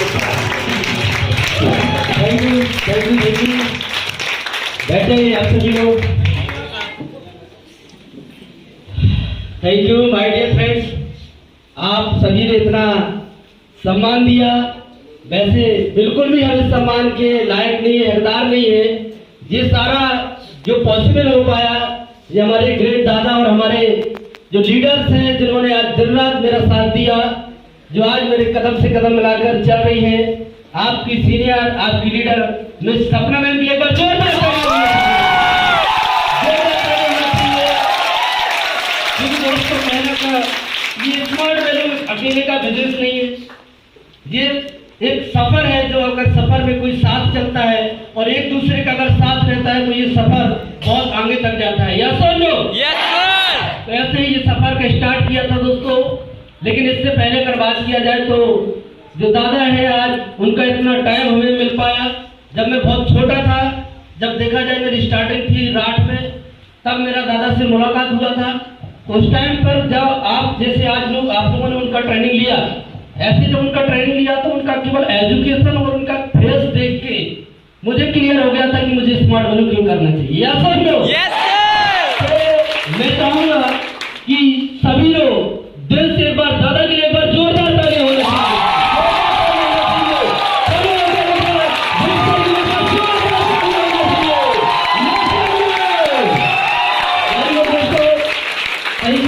Thank you, thank you, thank you. बैठे आप सभी लोग। Thank you my dear friends, आप सभी ने इतना सम्मान दिया। वैसे बिल्कुल भी हम इस सम्मान के लायक नहीं है, हकदार नहीं है। ये सारा जो पॉसिबल हो पाया, ये हमारे ग्रेट दादा और हमारे जो लीडर्स हैं, जिन्होंने आज दिन रात मेरा साथ दिया, जो आज मेरे कदम से कदम मिलाकर चल रही है। आपकी सीनियर, आपकी लीडर मिस सपना मैम की एक बार जोरदार दोस्तों मेहनत का ये स्मार्ट वैल्यू अकेले का बिजनेस नहीं है, ये एक सफर है। जो अगर सफर में कोई साथ चलता है और एक दूसरे का अगर साथ रहता है तो ये सफर बहुत आगे तक जाता है। यस और नो? Yes sir. तो ऐसे ही ये सफर का स्टार्ट किया था दोस्तों। लेकिन इससे पहले अगर बात किया जाए तो जो दादा है आज उनका इतना टाइम हमें मिल पाया। जब मैं बहुत छोटा था, जब देखा जाए मेरी स्टार्टिंग थी राठ में, तब मेरा दादा से मुलाकात हुआ था। तो उस टाइम पर जब आप जैसे आज लोग आप लोगों ने उनका ट्रेनिंग लिया, ऐसे जब उनका ट्रेनिंग लिया तो उनका केवल एजुकेशन और उनका फेस देख के मुझे क्लियर हो गया था कि मुझे स्मार्ट वैल्यू क्यों करना चाहिए। यस और नो? Yes sir. तो मैं चाहूंगा कि सभी लोग दिल से एक बार दादा के लिए एक बार जोरदार ताली होनी चाहिए। Thank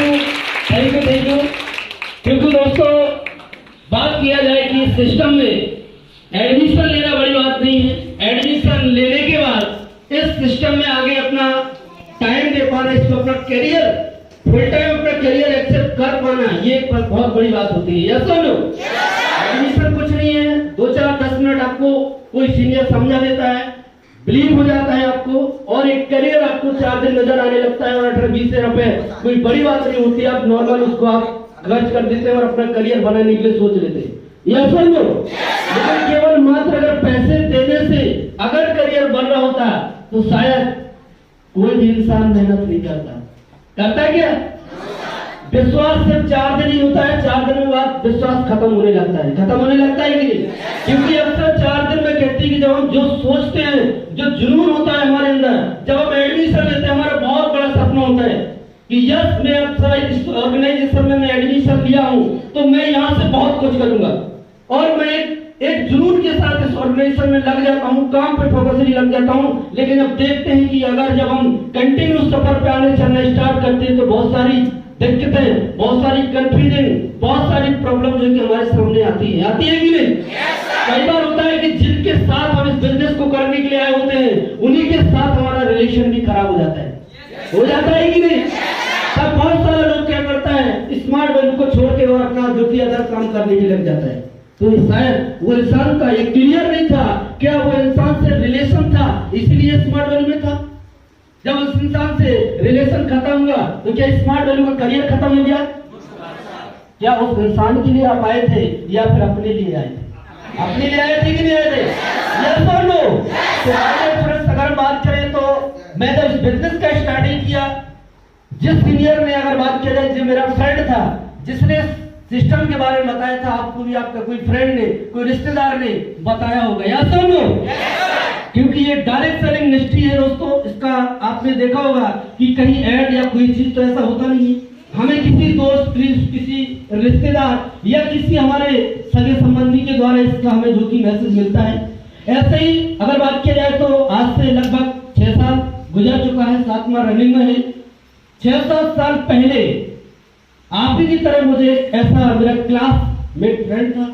you. क्योंकि दोस्तों बात किया जाए कि सिस्टम में एडमिशन लेना बड़ी बात नहीं है। एडमिशन लेने के बाद इस सिस्टम में आगे अपना टाइम दे पाना, इसको अपना करियर फुल टाइम अपना करियर एक्सेप्ट कर पाना, ये बहुत बड़ी बात होती है। यस और नो? एडमिशन कुछ नहीं है, 2-4-10 मिनट आपको कोई सीनियर समझा देता है, बिलीव हो जाता है आपको, और एक करियर आपको 4 दिन नजर आने लगता है और 18-20 रुपए कोई बड़ी बात नहीं होती। आप नॉर्मल उसको आप खर्च कर देते हैं और अपना करियर बनाने के लिए सोच लेते हैं। यस और नो? लेकिन केवल मात्र अगर पैसे देने से अगर करियर बन रहा होता तो शायद कोई भी इंसान मेहनत नहीं करता। करता है क्या? विश्वास सिर्फ 4 दिन ही होता है, 4 दिन के बाद विश्वास खत्म होने लगता है। खत्म होने लगता है कि नहीं? क्योंकि अक्सर 4 दिन में कहती है कि जब हम जो सोचते हैं, जो जुनून होता है हमारे अंदर, जब हम एडमिशन लेते हैं, हमारा बहुत बड़ा सपना होता है कि यस मैं अब इस ऑर्गेनाइजेशन में मैं एडमिशन लिया हूं तो मैं यहां से बहुत कुछ करूंगा, और मैं एक जुनून के साथ इस ऑर्गेनाइजेशन में लग जाता हूं, काम पे फोकसली लग जाता हूं। लेकिन अब देखते हैं कि अगर जब हम कंटिन्यू सफर पे आने चलना स्टार्ट करते हैं तो बहुत सारी दिक्कतें, बहुत सारी कंफ्यूजन, बहुत सारी प्रॉब्लम जो कि हमारे सामने आती है कि नहीं? कई बार होता है कि जिनके साथ हम इस बिजनेस को करने के लिए आए होते हैं उन्हीं के साथ हमारा रिलेशन भी खराब हो जाता है। हो जाता है कि नहीं? तब बहुत सारे लोग क्या करता है, स्मार्ट वैल्यू को छोड़ के और अपना जो कि अदर काम करने के लग जाता है। तो शायद वो इंसान का ये क्लियर नहीं था, क्या वो इंसान से रिलेशन था इसलिए स्मार्ट वैल्यू में था। जब उस इंसान से रिलेशन खत्म हुआ तो क्या स्मार्ट वैल्यू का करियर खत्म हो गया? क्या उस इंसान के लिए आप आए थे या फिर अपने लिए आए थे? अपने लिए आए थे कि नहीं आए थे? यस और नो? तो अगर बात करें तो मैं जब इस बिजनेस का स्टार्टिंग किया, जिस सीनियर ने अगर बात किया जाए, जो मेरा फ्रेंड था, जिसने सिस्टम के बारे में बताया था, आपको भी आपका कोई फ्रेंड ने, कोई रिश्तेदार ने बताया होगा। यस और नो? क्योंकि ये डायरेक्ट सेलिंग इंडस्ट्री है दोस्तों। इसका आपने देखा होगा कि कहीं ऐड या कोई चीज तो ऐसा होता नहीं है। हमें किसी दोस्त, किसी रिश्तेदार या किसी हमारे सगे संबंधी के द्वारा इसका हमें जो कि मैसेज मिलता है। ऐसे ही अगर बात किया जाए तो आज से लगभग 6 साल गुजर चुका है, 7वां रनिंग में है। 6-7 साल पहले आप ही की तरह मुझे ऐसा मेरा क्लासमेट फ्रेंड था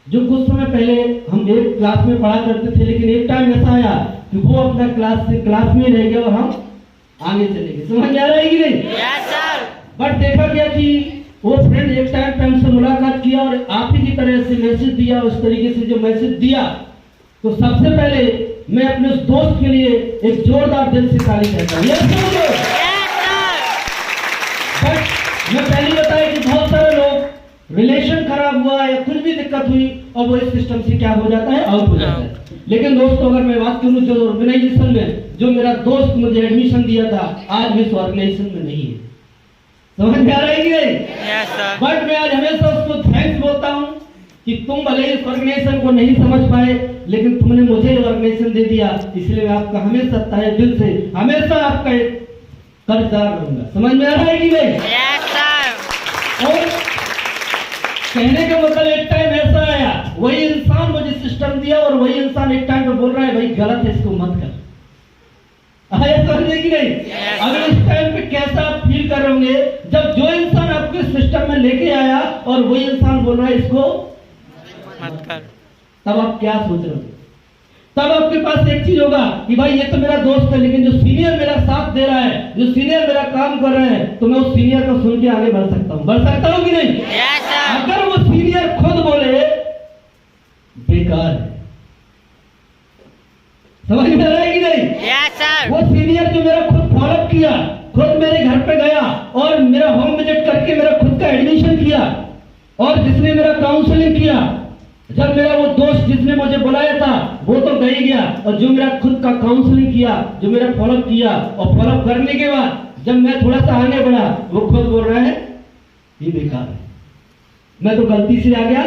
जो कुछ समय पहले हम एक क्लास में पढ़ा करते थे, लेकिन एक टाइम ऐसा आया कि वो अपना क्लास में रह गया और हम आगे चले गए। समझ आ रहा है कि नहीं? Yes sir. बट देखा गया कि वो फ्रेंड एक टाइम पे हमसे मुलाकात किया और आप ही की तरह से मैसेज दिया। उस तरीके से जो मैसेज दिया तो सबसे पहले मैं अपने उस दोस्त के लिए एक जोरदार दिल से ताली कहता हूँ। Yes sir. मैं पहले बताया कि बहुत सारे लोग रिलेशन खराब हुआ या कुछ भी दिक्कत हुई और वो इस सिस्टम से क्या हो जाता है, आउट हो जाता है। लेकिन दोस्तों अगर मैं बात करूं जो ऑर्गेनाइजेशन में जो मेरा दोस्त मुझे एडमिशन दिया था, आज भी इस ऑर्गेनाइजेशन में नहीं है। समझ में आ रहा है कि नहीं? बट मैं आज हमेशा उसको थैंक्स बोलता हूं कि तुम भले इस ऑर्गेनाइजेशन को नहीं समझ पाए, लेकिन तुमने मुझे ऑर्गेनाइजेशन दे दिया, इसलिए मैं आपका हमेशा तहे दिल से हमेशा आपका एक कर्जदार रहूंगा। समझ में आ रहा है कि नहीं? Yes sir. और कहने का मतलब एक टाइम ऐसा आया, वही इंसान मुझे सिस्टम दिया और वही इंसान एक टाइम पे बोल रहा है भाई गलत है, इसको मत कर। आया समझे कि नहीं? अगर इस टाइम पे कैसा आप फील कर रहे होंगे जब जो इंसान आपके सिस्टम में लेके आया और वही इंसान बोल रहा है इसको मत कर, तब आप क्या सोच रहे हो? तब आपके पास एक चीज होगा कि भाई ये तो मेरा दोस्त है, लेकिन जो सीनियर मेरा साथ दे रहा है, जो सीनियर मेरा काम कर रहा है, तो मैं उस सीनियर को सुन के आगे बढ़ सकता हूँ। बढ़ सकता हूँ कि नहीं? Yes sir. अगर वो सीनियर खुद बोले बेकार है, समझ में आ रहा है कि नहीं? Yes sir. वो सीनियर जो मेरा खुद फॉलोअप किया, खुद मेरे घर पे गया और मेरा होम विजिट करके मेरा खुद का एडमिशन किया, और जिसने मेरा काउंसलिंग किया, जब मेरा वो दोस्त जिसने मुझे बुलाया था वो तो गई गया, और जो मेरा खुद का काउंसलिंग किया, जो मेरा फॉलोअप किया, और फॉलोअप करने के बाद जब मैं थोड़ा सा आगे बढ़ा, वो खुद बोल रहा है ये बेकार है, मैं तो गलती से आ गया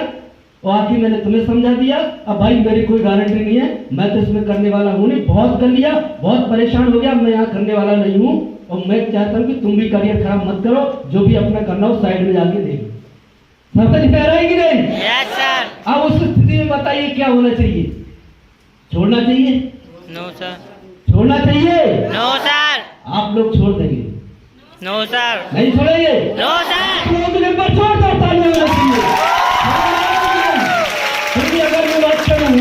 और आखिर मैंने तुम्हें समझा दिया, अब भाई मेरी कोई गारंटी नहीं है, मैं तो इसमें करने वाला हूं नहीं, बहुत कर लिया, बहुत परेशान हो गया, मैं यहाँ करने वाला नहीं हूँ, और मैं चाहता हूँ कि तुम भी करियर खराब मत करो, जो भी अपना करना हो साइड में जाके देखो। समझ में आ रहा है कि नहीं? Yes sir. अब उस स्थिति में बताइए क्या होना चाहिए? छोड़ना चाहिए? No sir. छोड़ना चाहिए? No sir. आप लोग छोड़ देंगे? No sir. नहीं छोड़ेंगे? No sir. नंबर छोड़ दो, तालियां होना चाहिए। क्योंकि अगर मैं बात करूं,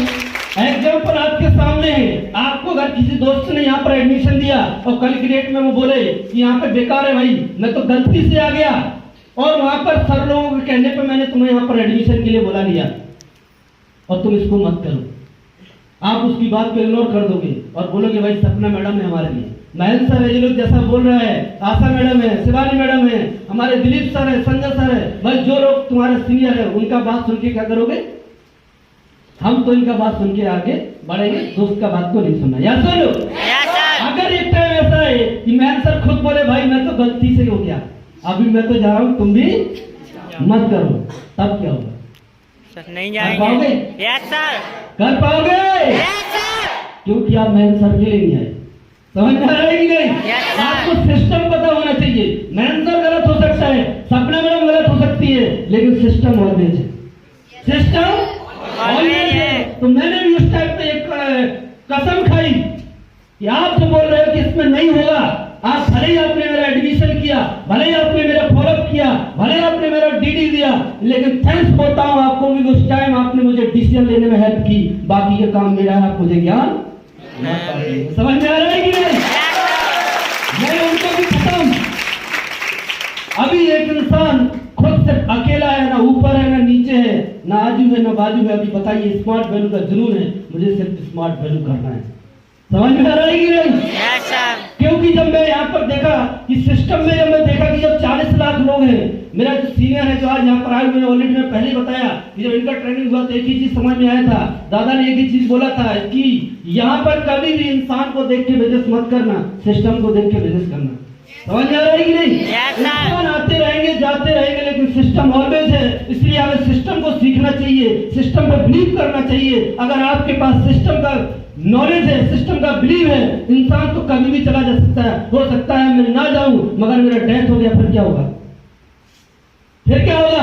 एग्जाम्पल आपके सामने है, आपको अगर किसी दोस्त ने यहाँ पर एडमिशन दिया और कल की डेट में वो बोले कि यहाँ पे बेकार है भाई, मैं तो गलती से आ गया, और वहां पर सर लोगों के कहने पे मैंने तुम्हें यहाँ पर एडमिशन के लिए बुला लिया, और तुम इसको मत करो, आप उसकी बात को इग्नोर कर दोगे और बोलोगे भाई सपना मैडम है हमारे लिए, महेंद्र सर है, ये लोग जैसा बोल रहा है, आशा मैडम है, शिवानी मैडम है, हमारे दिलीप सर है, संजय सर है, भाई जो लोग तुम्हारे सीनियर है उनका बात सुन के क्या करोगे? हम तो इनका बात सुन के आगे बढ़ेंगे, दोस्त का बात को नहीं सुनना। या सुनो, अगर एक टाइम ऐसा है कि महेंद्र सर खुद बोले भाई मैं तो गलती से हो गया, अभी मैं तो जा रहा हूँ, तुम भी मत करो, तब क्या होगा? सर नहीं कर पाओगे? जाएंगे। Yes sir. कर पाओगे? Yes sir. क्योंकि आप महेंद्र सर के लिए नहीं आए। समझ में आ रहा है कि नहीं? Yes, sir. आपको सिस्टम पता होना चाहिए। महेंद्र सर गलत हो सकता है, सपना मैडम गलत हो सकती है, लेकिन सिस्टम ऑलवेज है। सिस्टम ऑलवेज है। तो मैंने भी उस टाइम पे एक कसम खाई कि आप जो बोल रहे हो कि इसमें नहीं होगा, आप भले ही आपने मेरा एडमिशन किया, भले ही आपने मेरा फॉलोअप किया, भले ही आपने मेरा डीडी दिया, लेकिन थैंक्स बोलता हूँ आपको भी, उस टाइम आपने मुझे डिसीजन लेने में हेल्प की, बाकी ये काम मेरा है, आप मुझे ज्ञान समझ में आ रहा है कि नहीं? मैं उनको भी खत्म। अभी एक इंसान खुद से अकेला है, ना ऊपर है ना नीचे है, ना आजू है ना बाजू है, अभी बताइए स्मार्ट वैल्यू का जुनून है, मुझे सिर्फ स्मार्ट वैल्यू करना है। समझ में आ रहा है कि नहीं? Yes sir. क्योंकि जब मैं यहाँ पर देखा कि सिस्टम में, जब मैं देखा कि जब 40 लाख लोग हैं, मेरा जो सीनियर है जो आज यहाँ पर आए हुए, ऑलरेडी मैं पहले बताया कि जब इनका ट्रेनिंग हुआ तो एक ही चीज समझ में आया था, दादा ने एक ही चीज बोला था कि यहाँ पर कभी भी इंसान को देख के बिजनेस मत करना, सिस्टम को देख के बिजनेस करना। समझ में आ रहा है कि नहीं? इंसान आते रहेंगे जाते रहेंगे, लेकिन सिस्टम ऑलवेज है, इसलिए हमें सिस्टम को सीखना चाहिए, सिस्टम पर बिलीव करना चाहिए। अगर आपके पास सिस्टम का नॉलेज है, सिस्टम का बिलीव है, इंसान तो कभी भी चला जा सकता है, हो सकता है मैं ना जाऊं मगर मेरा डेथ हो गया, फिर क्या होगा? फिर क्या होगा?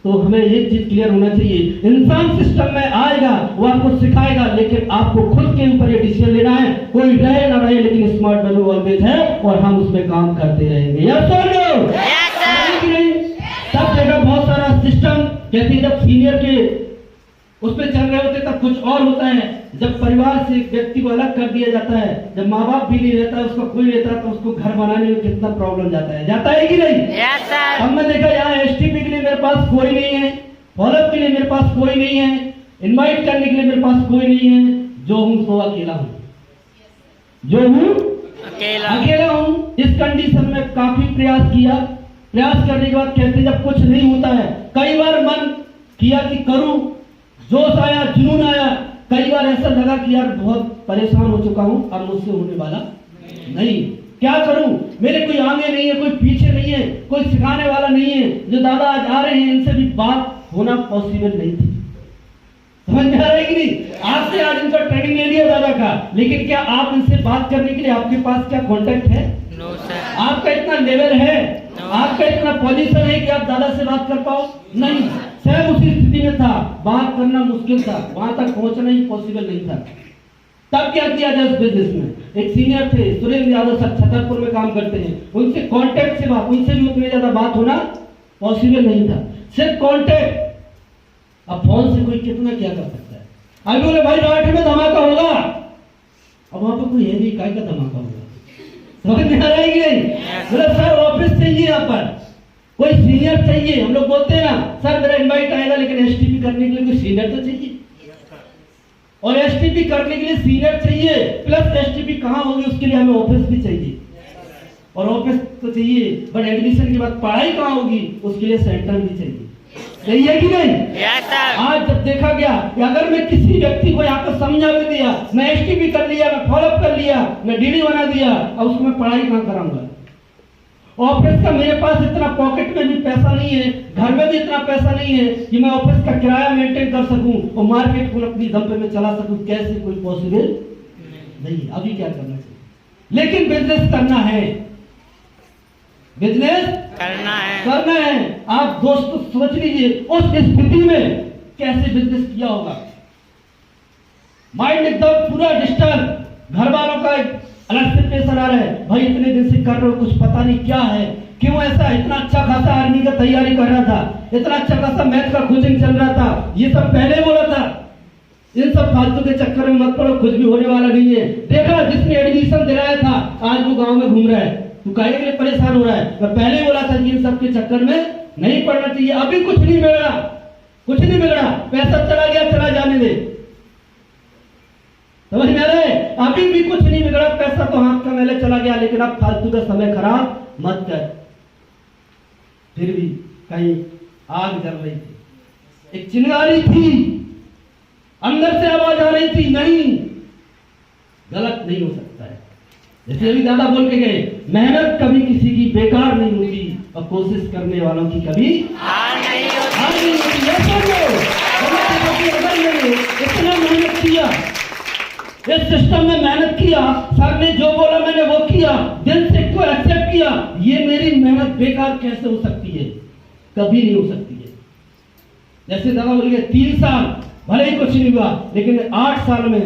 तो हमें एक चीज क्लियर होना चाहिए, इंसान सिस्टम में आएगा, वो आपको सिखाएगा, लेकिन आपको खुद के ऊपर ये डिसीजन लेना है, कोई रहे ना रहे, लेकिन स्मार्ट वैल्यू ऑलवेज है और हम उसमें काम करते रहेंगे। या सुनो, सब जगह बहुत सारा सिस्टम कहते हैं, जब सीनियर के उस पर चल रहे होते तब कुछ और होता है, जब परिवार से एक व्यक्ति को अलग कर दिया जाता है, जब माँ बाप भी नहीं रहता है, उसका कोई रहता है, तो उसको घर बनाने में कितना प्रॉब्लम जाता है कि नहीं? Yes sir. हमने देखा यहाँ एसटीपी के लिए मेरे पास कोई नहीं है, फॉलोअप के लिए मेरे पास कोई नहीं है, इनवाइट करने के लिए मेरे पास कोई नहीं है, जो हूँ सो अकेला हूँ, जो हूँ अकेला हूँ। इस कंडीशन में काफी प्रयास किया, प्रयास करने के बाद कहते जब कुछ नहीं होता है, कई बार मन किया कि करूं, जोश आया, जुनून आया, कई बार ऐसा लगा कि यार बहुत परेशान हो चुका हूं, अब मुझसे होने वाला नहीं, क्या करूं? मेरे कोई आगे नहीं है, कोई पीछे नहीं है, कोई सिखाने वाला नहीं है। जो दादा आज आ रहे हैं इनसे भी बात होना पॉसिबल नहीं थी। समझ में आ रहा है कि नहीं? आपसे आज इनका ट्रेनिंग ले लिया दादा का, लेकिन क्या आप इनसे बात करने के लिए आपके पास क्या कांटेक्ट है? No sir. आपका इतना लेवल है, आपका इतना पोजीशन है कि आप दादा से बात कर पाओ? नहीं। स्वयं उसी स्थिति में था, बात करना मुश्किल था, वहां तक पहुंचना ही पॉसिबल नहीं था। तब क्या किया जाए उस बिजनेस में? एक सीनियर थे सुरेंद्र यादव सर, छतरपुर में काम करते हैं, उनसे कांटेक्ट से बात, उनसे भी उतनी ज्यादा बात होना पॉसिबल नहीं था, सिर्फ कांटेक्ट। अब फोन से कोई कितना क्या कर सकता है? अभी बोले भाई राठ में धमाका होगा, अब वहां पर कोई है नहीं, काय का धमाका होगा? समझ में आ रहा है कि नहीं? बोले सर ऑफिस चाहिए, यहाँ पर कोई सीनियर चाहिए। हम लोग बोलते हैं ना सर मेरा इनवाइट आएगा, लेकिन एसटीपी करने के लिए कोई सीनियर तो चाहिए, और एसटीपी करने के लिए सीनियर चाहिए, प्लस एसटीपी कहाँ होगी उसके लिए हमें ऑफिस भी चाहिए, और ऑफिस तो चाहिए, बट एडमिशन के बाद पढ़ाई कहाँ होगी उसके लिए सेंटर भी चाहिए। सही है कि नहीं? Yes sir. आज जब देखा गया कि अगर मैं किसी व्यक्ति को यहाँ पर समझा भी दिया, मैं एसटीपी कर लिया, मैं फॉलोअप कर लिया, मैं डीडी बना दिया, अब उसको मैं पढ़ाई कहाँ कराऊंगा? ऑफिस का मेरे पास इतना पॉकेट में भी पैसा नहीं है, घर में भी इतना पैसा नहीं है कि मैं ऑफिस का किराया मेंटेन कर सकूं और मार्केट को अपनी दम पे मैं चला सकूं। कैसे? कोई पॉसिबल नहीं। अभी क्या करना चाहिए? लेकिन बिजनेस करना है, बिजनेस करना है। आप दोस्तों सोच लीजिए उस स्थिति में कैसे बिजनेस किया होगा। माइंड एकदम पूरा डिस्टर्ब, घर वालों का अलग से प्रेशर आ रहा है, भाई इतने दिन से कर रहे हो, कुछ पता नहीं क्या है, क्यों ऐसा? इतना अच्छा खासा आर्मी का तैयारी कर रहा था, इतना अच्छा खासा मैथ का कोचिंग चल रहा था, ये सब पहले बोला था। इन सब फालतू के चक्कर में मत पड़ो, कुछ भी होने वाला नहीं है। देखा जिसने एडमिशन दिलाया था आज वो गांव में घूम रहा है, तू काहे के लिए परेशान हो रहा है? मैं पहले बोला था कि इन सब के चक्कर में नहीं पड़ना चाहिए। अभी कुछ नहीं बिगड़ा, कुछ नहीं बिगड़ा, पैसा चला गया, चला जाने दे। समझ में आ रहा है? अभी भी कुछ नहीं बिगड़ा, पैसा तो हाथ का मेले चला गया, लेकिन अब फालतू का समय खराब मत कर। फिर भी कहीं आग जल रही थी, एक चिंगारी थी, अंदर से आवाज आ रही थी, नहीं गलत नहीं हो सकता है। जैसे अभी दादा बोल के गए, मेहनत कभी किसी की बेकार नहीं होती और कोशिश करने वालों की कभी हार नहीं होती। इतना मेहनत किया, इस सिस्टम में मेहनत किया, सर ने जो बोला मैंने वो किया, दिल से को एक्सेप्ट किया, ये मेरी मेहनत बेकार कैसे हो सकती है? कभी नहीं हो सकती है। जैसे दादा बोल गए 3 साल भले ही कुछ नहीं हुआ, लेकिन 8 साल में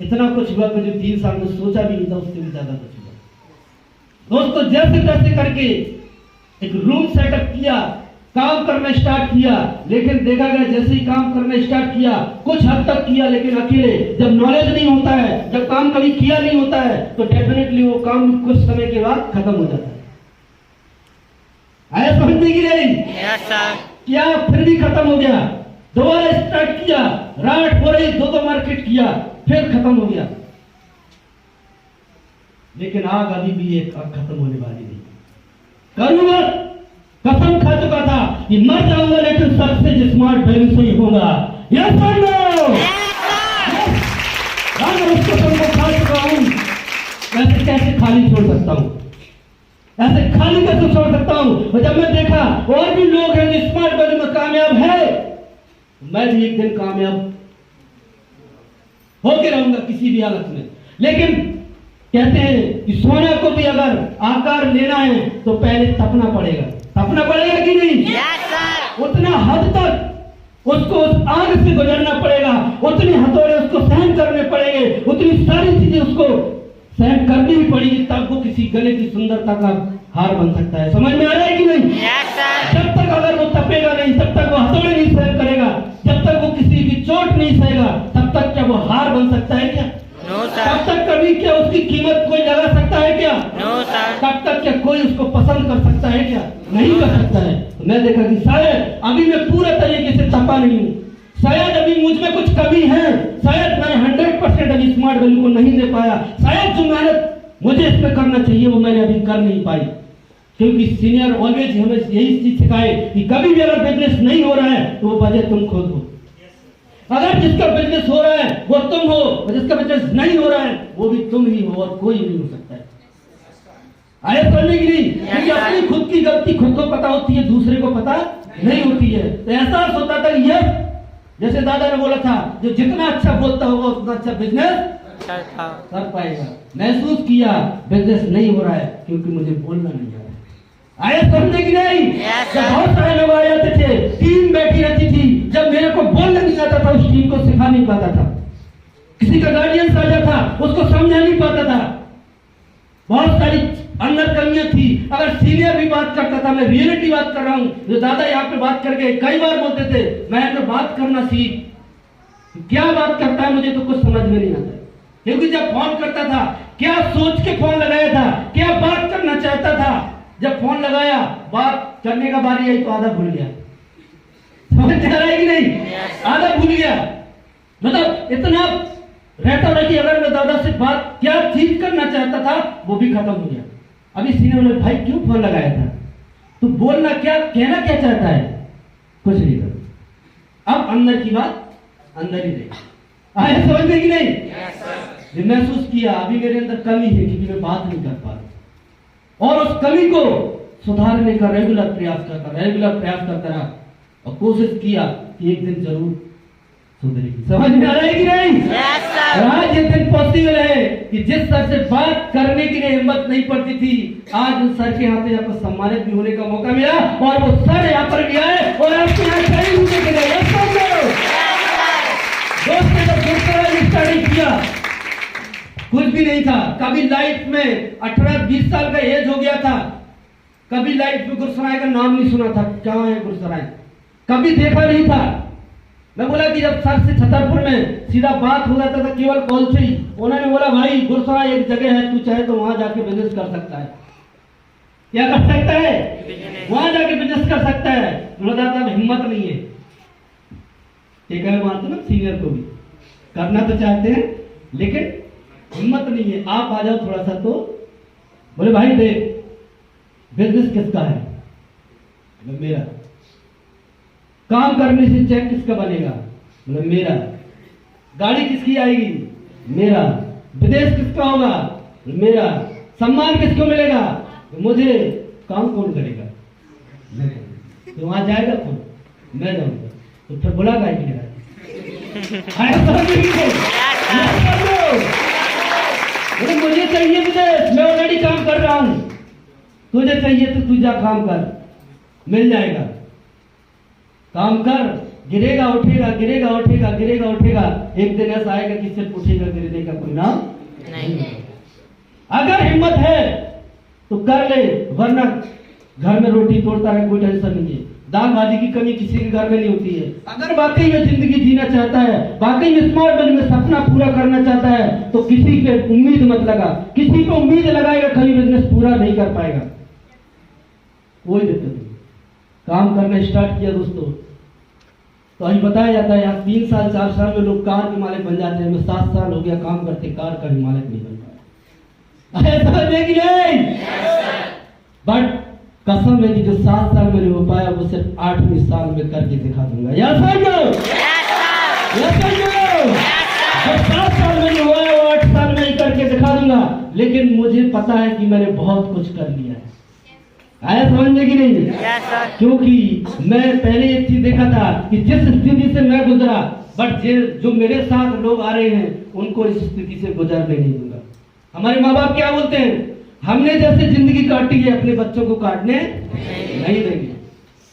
इतना कुछ हुआ कि जो 3 साल में सोचा भी नहीं था, उससे भी ज्यादा कुछ हुआ। दोस्तों जैसे तैसे करके एक रूम सेटअप किया, काम करना स्टार्ट किया, लेकिन देखा गया जैसे ही काम करना स्टार्ट किया कुछ हद तक किया, लेकिन अकेले जब नॉलेज नहीं होता है, जब काम कभी किया नहीं होता है, तो डेफिनेटली वो काम कुछ समय के बाद खत्म हो जाता है। आया समझने की नहीं? Yes sir. क्या फिर भी खत्म हो गया, दोबारा स्टार्ट किया, रात हो रही, दो मार्केट किया, फिर खत्म हो गया, लेकिन आग अभी भी एक खत्म होने वाली नहीं। करूंगा, कसम खा चुका था कि मर जाऊंगा, लेकिन सबसे स्मार्ट वैल्यू से ही होगा। यस और नो? मैं उस कसम को खा चुका हूं। वैसे कैसे खाली छोड़ सकता हूं? ऐसे खाली कैसे छोड़ सकता हूं? और जब मैं देखा और भी लोग हैं जो स्मार्ट वैल्यू में कामयाब है, मैं भी एक दिन कामयाब होके रहूंगा किसी भी हालत में। लेकिन कहते हैं कि सोने को भी अगर आकार लेना है तो पहले तपना पड़ेगा। तपना पड़ेगा कि नहीं? Yes sir. उतना हद तक उसको उस आग से गुजरना पड़ेगा, उतने हथौड़े उसको सहन करने पड़ेंगे, उतनी सारी चीजें उसको सहन करनी भी पड़ेगी, तब वो किसी गले की सुंदरता का हार बन सकता है। समझ में आ रहा है कि नहीं? Yes sir. जब तक अगर वो तपेगा नहीं, तब तक वो हथौड़े नहीं सहन करेगा, जब तक वो किसी की चोट नहीं सहेगा, तब तक क्या वो हार बन सकता है क्या? No sir. तब तक कभी क्या उसकी कीमत कोई लगा सकता है क्या? No sir. तब तक क्या कोई उसको पसंद कर सकता है क्या? नहीं कर सकता है। तो मैं देखा कि शायद अभी मैं पूरे तरीके से तपा नहीं हूँ, शायद अभी मुझ में कुछ कमी है, शायद मैंने 100% अभी स्मार्ट वैल्यू को नहीं दे पाया, शायद जो मेहनत मुझे इसमें करना चाहिए वो मैंने अभी कर नहीं पाई। क्योंकि सीनियर ऑलवेज हमें यही चीज सिखाए कि कभी भी अगर बिजनेस नहीं हो रहा है तो वो वजह तुम खुद हो। अगर जिसका बिजनेस हो रहा है वो तुम हो, और जिसका बिजनेस नहीं हो रहा है वो भी तुम ही हो, और कोई नहीं हो सकता है। आए समझने की नहीं? क्योंकि अपनी खुद की गलती खुद को पता होती है, दूसरे को पता नहीं होती है। तो एहसास होता था ये, जैसे दादा ने बोला था, जो जितना अच्छा बोलता होगा उतना अच्छा बिजनेस कर पाएगा। महसूस किया बिजनेस नहीं हो रहा है क्योंकि मुझे बोलना नहीं आ रहा है। आया समझे कि नहीं? जब बहुत सारे लोग आ जाते थे, टीम बैठी रहती थी, जब मेरे को बोलना नहीं आता था, उस टीम को सिखा नहीं पाता था। किसी का गार्डियंस आ जाता, उसको समझा नहीं पाता था। बहुत सारी अंदर कमियां थी। अगर सीनियर भी बात करता था, मैं रियलिटी बात कर रहा हूँ, जो दादा यहाँ पे बात करके कई बार बोलते थे, मैं तो बात करना सीख, क्या बात करता है मुझे तो कुछ समझ में नहीं आता। क्योंकि जब फोन करता था, क्या सोच के फोन लगाया था, क्या बात करना चाहता था, जब फोन लगाया बात करने का बारी आई तो आधा भूल गया। समझ आ रहा है कि नहीं? आधा भूल गया। मतलब इतना रहता रहा कि अगर मैं दादा से बात क्या चीज करना चाहता था वो भी खत्म हो गया। अभी सीनियर बोले, भाई क्यों फोन लगाया था, तू बोलना क्या, कहना क्या चाहता है, कुछ नहीं कर। अब अंदर की बात अंदर ही रही। आया समझ में कि नहीं? महसूस किया अभी मेरे अंदर कमी है क्योंकि मैं बात नहीं कर पा रहा, और उस कमी को सुधारने का रेगुलर प्रयास करता रहा और कोशिश किया कि एक दिन जरूर सुधरेगी। समझ में आ रहा है कि नहीं? और आज ये दिन पॉसिबल है कि जिस सर से बात करने की हिम्मत नहीं पड़ती थी, आज उस सर के हाथ यहाँ पर सम्मानित भी होने का मौका मिला, और वो सर यहाँ पर भी आए और आपके यहाँ खड़े होने के लिए दोस्त ने जब गुरुकुल स्टडी किया, कुछ भी नहीं था। कभी लाइफ में 18-20 साल का एज हो गया था, कभी लाइफ में गुरुसराय का नाम नहीं सुना था, क्या है गुरुसराय, कभी देखा नहीं था। मैं बोला कि जब सर से छतरपुर में सीधा बात हो जाता था केवल कॉल से ही, उन्होंने बोला भाई गुरुसराय एक जगह है, तू चाहे तो वहां जाके बिजनेस कर सकता है। क्या कर सकता है? वहां जाके बिजनेस कर सकता है। बोला था हिम्मत नहीं है, एक मानते ना सीनियर को भी करना तो चाहते हैं लेकिन हिम्मत नहीं है, आप आ जाओ थोड़ा सा। तो बोले भाई देख, बिजनेस किसका है? मेरा। काम करने से चेक किसका बनेगा? बोले मेरा। गाड़ी किसकी आएगी? मेरा। विदेश किसका होगा? मेरा। सम्मान किसको मिलेगा? मुझे। काम कौन करेगा? मैं। तो वहां जाएगा कौन? मैं जाऊंगा। तो फिर बुला गाय के लिए मुझे चाहिए विदेश, मैं ऑलरेडी काम कर रहा हूं, तुझे चाहिए तो तू जा काम कर, मिल जाएगा। काम कर, गिरेगा उठेगा, गिरेगा उठेगा, गिरेगा उठेगा, एक दिन ऐसा आएगा कि सिर्फ उठेगा, गिरने का कोई नाम नहीं। अगर हिम्मत है तो कर ले, वरना घर में रोटी तोड़ता है, कोई टेंशन नहीं है। दाल भाजी की कमी किसी के घर में नहीं होती है। अगर वाकई में जिंदगी जीना चाहता है, वाकई में स्मार्ट बन में सपना पूरा करना चाहता है, तो किसी पे उम्मीद मत लगा। किसी पे उम्मीद लगाएगा कभी बिजनेस पूरा नहीं कर पाएगा। कोई दिक्कत नहीं। काम करना स्टार्ट किया दोस्तों, तो अभी बताया जाता है यहाँ 3 साल 4 साल में लोग कार के मालिक बन जाते हैं। मैं 7 साल हो गया काम करते, कार का भी मालिक नहीं बन पाया। बट कसम है कि जो 7 साल में नहीं हो पाया वो सिर्फ 8वें साल में करके दिखा दूंगा। या समझो, या समझो, जो 7 साल में नहीं हुआ है वो 8 साल में ही करके दिखा दूंगा। लेकिन मुझे पता है कि मैंने बहुत कुछ कर लिया है। आया समझ में कि नहीं? क्योंकि मैं पहले एक चीज देखा था कि जिस स्थिति से मैं गुजरा, बट जो मेरे साथ लोग आ रहे हैं उनको इस स्थिति से गुजरने नहीं दूंगा। हमारे माँ बाप क्या बोलते हैं, हमने जैसे जिंदगी काटी है अपने बच्चों को काटने नहीं देंगे।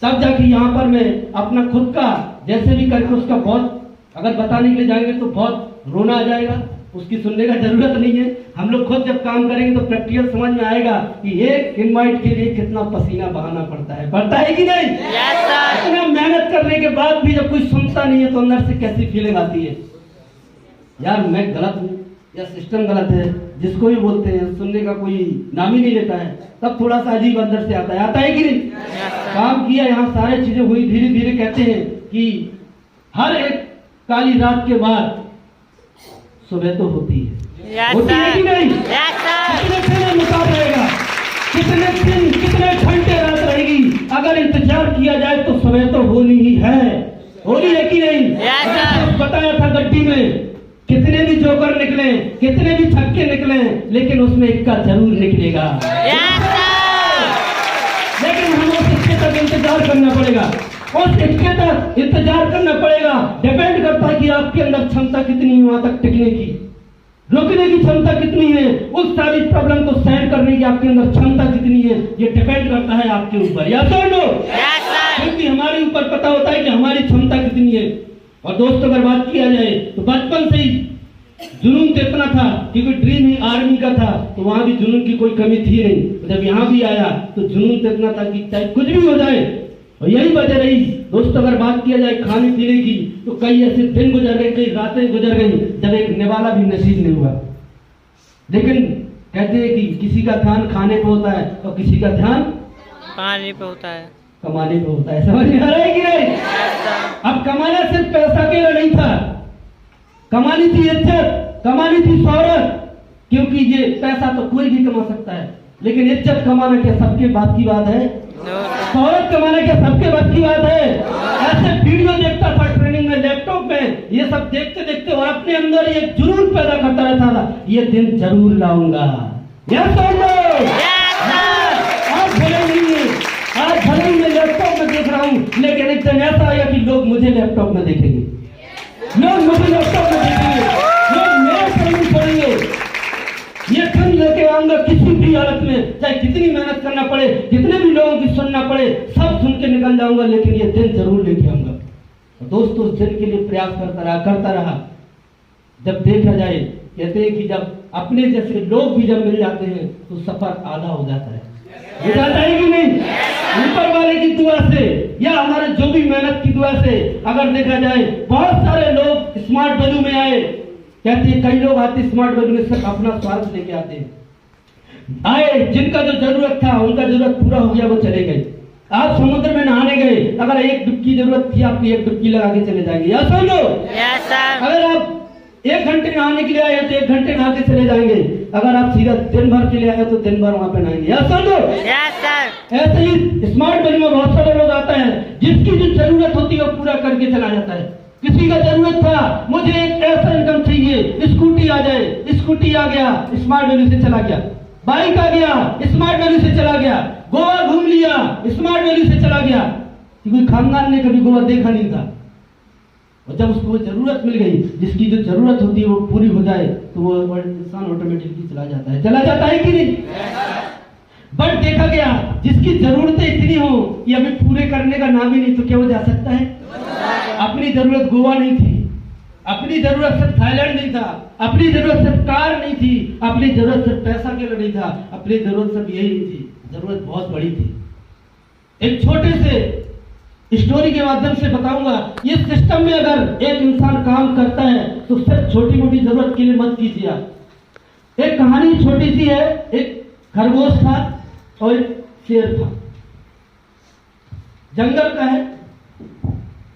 तब जाके यहाँ पर मैं अपना खुद का जैसे भी करके उसका बहुत, अगर बताने के लिए जाएंगे तो बहुत रोना आ जाएगा, उसकी सुनने का जरूरत नहीं है। हम लोग खुद जब काम करेंगे तो प्रैक्टिकल समझ में आएगा कि एक इनवाइट के लिए कितना पसीना बहाना पड़ता है। पड़ता है कि नहीं? इतना मेहनत करने के बाद भी जब कोई सुनता नहीं है तो अंदर से कैसी फीलिंग आती है, यार मैं गलत हूँ या सिस्टम गलत है। जिसको भी बोलते हैं सुनने का कोई नाम ही नहीं लेता है, तब थोड़ा सा अजीब अंदर से आता है कि नहीं? काम किया, यहाँ सारी चीजें हुई, धीरे धीरे कहते हैं कि हर एक काली रात के बाद सुबह तो होती है। होती है कि नहीं? कितने दिन मुताब रहेगा, कितने दिन कितने घंटे रात रहेगी, अगर इंतजार किया जाए तो सुबह तो होनी ही है। होनी है कि नहीं? बताया था गड्डी में कितने भी जोकर निकले, कितने भी छक्के निकले, लेकिन उसमें एक का जरूर निकलेगा। लेकिन हम उसके तक इंतजार करना पड़ेगा, और स्टेटस इंतजार करना पड़ेगा। डिपेंड करता है कि आपके अंदर क्षमता कितनी है वहां तक टिकने की, रोकने की क्षमता कितनी है, उस सारी प्रॉब्लम को सहन करने की आपके अंदर क्षमता कितनी है, ये डिपेंड करता है आपके ऊपर। या तो नो, क्योंकि हमारे ऊपर पता होता है कि हमारी क्षमता कितनी है। और दोस्तों अगर बात किया जाए तो बचपन से ही जुनून तो इतना था, क्योंकि ड्रीम ही आर्मी का था, तो वहां भी जुनून की कोई कमी थी नहीं। जब यहाँ भी आया तो जुनून तो इतना था कि चाहे कुछ भी हो जाए, और यही वजह रही। दोस्तों अगर बात किया जाए खाने पीने की, तो कई ऐसे दिन गुजर गए, कई रातें गुजर गई जब एक निवाला भी नसीब नहीं हुआ। लेकिन कहते हैं कि किसी का ध्यान खाने पे होता है और किसी का ध्यान पानी पे होता है, कमाने पे होता है। समझ में आ रहा है कि नहीं? अब कमाना सिर्फ पैसा के लिए नहीं था, कमानी थी इज्जत, कमानी थी शोहरत, क्योंकि ये पैसा तो कोई भी कमा सकता है, लेकिन इज्जत कमाना क्या सबके बात की बात है? शोहरत कमाना क्या सबके बात की बात है? ऐसे वीडियो देखता था ट्रेनिंग में, लैपटॉप में, ये सब देखते देखते और अपने अंदर ये जुनून पैदा करता रहता था, ये दिन जरूर लाऊंगा। आज भले नहीं है, आज भले ही मैं लैपटॉप में देख रहा हूँ, लेकिन एक दिन ऐसा आया कि लोग मुझे लैपटॉप में देखेंगे, लोग मुझे लैपटॉप में देखेंगे, लोग मेरे सामने पढ़ेंगे। ये खन लेके आऊंगा किसी भी हालत में, चाहे कितनी मेहनत करना पड़े, जितने भी लोगों की सुनना पड़े, सब सुन के निकल जाऊंगा, लेकिन ये दिन जरूर लेके आऊंगा। दोस्तों उस दिन के लिए प्रयास करता रहा। जब देखा जाए, कहते हैं कि जब अपने जैसे लोग भी जब मिल जाते हैं तो सफर आधा हो जाता है। हो जाता है कि नहीं? ऊपर वाले की दुआ से या हमारे जो भी मेहनत की दुआ से अगर देखा जाए, बहुत सारे लोग स्मार्ट वैल्यू में आए। कहते हैं कई लोग आते स्मार्ट वैल्यू में सिर्फ अपना स्वार्थ लेके आते हैं, आए जिनका जो जरूरत था उनका जरूरत पूरा हो गया, वो चले गए। आप समुद्र में नहाने गए, अगर एक डुबकी जरूरत थी आपकी, एक डुबकी लगा के चले जाएंगे। या सुन लो, अगर आप 1 घंटे नहाने के लिए आए तो 1 घंटे नहा के चले जाएंगे, अगर आप सीधा दिन भर के लिए आए तो दिन भर वहां पे नहाएंगे। या सुन लो, ऐसे ही स्मार्ट वैल्यू में बहुत सारे लोग आते हैं, जिसकी जो जरूरत होती है वो पूरा करके चला जाता है। किसी का जरूरत था, मुझे एक ऐसा इनकम चाहिए, स्कूटी आ जाए, स्कूटी आ गया, स्मार्ट वैल्यू से चला गया। बाइक आ गया, स्मार्ट वैल्यू से चला गया। गोवा घूम लिया, स्मार्ट वैल्यू से चला गया। कोई खानदान ने कभी गोवा देखा नहीं था, और जब उसको जरूरत मिल गई, जिसकी जो जरूरत होती है वो पूरी हो जाए, तो वो इंसान ऑटोमेटिकली चला जाता है कि नहीं? बट देखा गया जिसकी जरूरतें इतनी हो कि अभी पूरे करने का नाम ही नहीं, तो क्या वो जा सकता है? अपनी जरूरत गोवा नहीं थी, अपनी जरूरत सिर्फ थाईलैंड नहीं था, अपनी जरूरत सिर्फ कार नहीं थी, अपनी जरूरत सिर्फ पैसा के लिए नहीं था, अपनी जरूरत सिर्फ यही नहीं थी, जरूरत बहुत बड़ी थी। एक छोटे से स्टोरी के माध्यम से बताऊंगा। इस सिस्टम में अगर एक इंसान काम करता है तो सिर्फ छोटी मोटी जरूरत के लिए मत कीजिए। एक कहानी छोटी सी है, एक खरगोश था और एक शेर था, जंगल का है।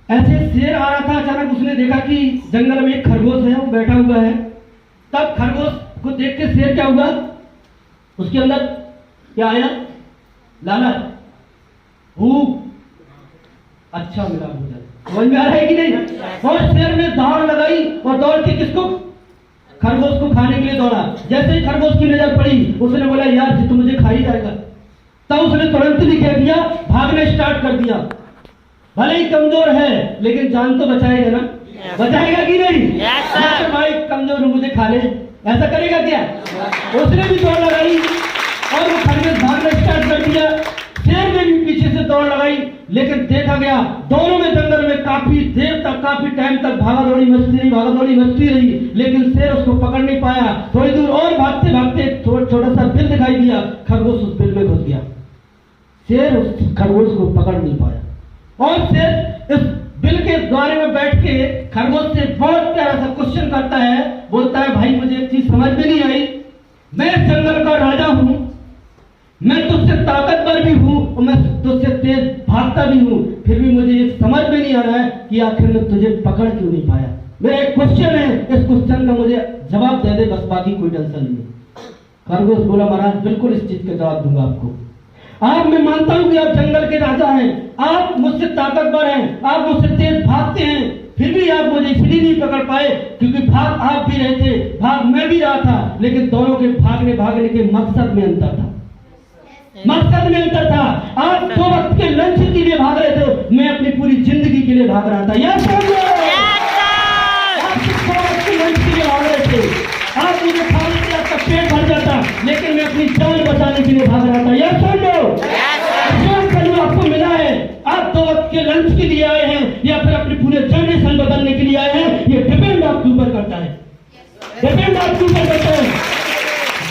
ऐसे शेर आ रहा था, अचानक उसने देखा कि जंगल में एक खरगोश है, वो बैठा हुआ है। तब खरगोश को देख के शेर क्या हुआ, उसके अंदर क्या आया? लालच, भूख, अच्छा मिला मुझे। समझ में आ रहा है कि नहीं? और शेर ने दौड़ लगाई और दौड़ के किसको? खरगोश को खाने के लिए दौड़ा। जैसे ही खरगोश की नजर पड़ी, उसने बोला यार जी तो मुझे खा ही जाएगा। तब उसने तुरंत ही क्या किया, भागना स्टार्ट कर दिया। भले ही कमजोर है, लेकिन जान तो बचाएगा ना? बचाएगा कि नहीं? भाई कमजोर हूं, मुझे खा ले, ऐसा करेगा क्या? उसने भी दौड़ लगाई और वो खरगोश भागना स्टार्ट कर दिया। शेर ने भी पीछे से दौड़ लगाई, लेकिन देखा गया दोनों में जंगल में काफी देर तक, काफी टाइम तक भागा दौड़ी मस्ती रही, लेकिन शेर उसको पकड़ नहीं पाया। थोड़ी दूर और भागते भागते छोटा सा बिल दिखाई दिया, खरगोश उस बिल में घुस गया। शेर उस खरगोश को पकड़ नहीं पाया, और शेर इस बिल के द्वारे में बैठ के खरगोश से बहुत प्यारा सा क्वेश्चन करता है। बोलता है भाई मुझे एक चीज समझ में नहीं आई, मैं जंगल का राजा हूं, मैं तुझसे ताकतवर भी हूं और मैं तुझसे तेज भागता भी हूं, फिर भी मुझे ये समझ में नहीं आ रहा है कि आखिर में तुझे पकड़ क्यों नहीं पाया। मेरा एक क्वेश्चन है, इस क्वेश्चन का मुझे जवाब दे दे, बस बाकी कोई टेंशन नहीं। खरगोश बोला महाराज बिल्कुल इस चीज का जवाब दूंगा आपको। आप, मैं मानता हूं कि आप जंगल के राजा हैं, आप मुझसे ताकतवर हैं, आप मुझसे तेज भागते हैं, फिर भी आप मुझे इसलिए नहीं पकड़ पाए क्योंकि भाग आप भी रहे थे, भाग मैं भी रहा था, लेकिन दोनों के भागने के मकसद में अंतर था। मकसद में अंतर था। आप 2 वक्त के लंच के लिए भाग रहे थे, मैं अपनी पूरी जिंदगी के लिए भाग रहा था। यह समझ लो, आप 2 वक्त के लंच के लिए भाग रहे थे। आप मुझे खाने से आपका पेट भर जाता, लेकिन मैं अपनी जान बचाने के लिए भाग रहा था। यह समझ लो, जो आपको मिला है, आप 2 वक्त के लंच के लिए आए हैं या फिर अपनी पूरे जनरेशन बदलने के लिए आए हैं, ये डिपेंड आपके ऊपर करता है। डिपेंड आपके ऊपर करता है।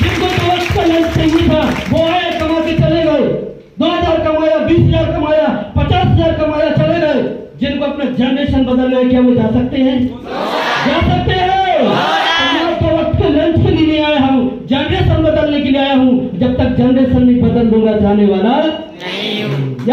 जिनको 2 वक्त का लंच चाहिए था, वो आए, कमा के चले गए। 2000 कमाया, 20,000 कमाया, 50,000 कमाया, चले गए। जिनको अपना जनरेशन बदलना है, क्या वो जा सकते हैं? जा सकते हैं। मैं 2 वक्त के लंच के लिए नहीं आया हूँ, जनरेशन बदलने के लिए आया हूँ। जब तक जनरेशन नहीं बदल दूंगा, जाने वाला नहीं हूँ।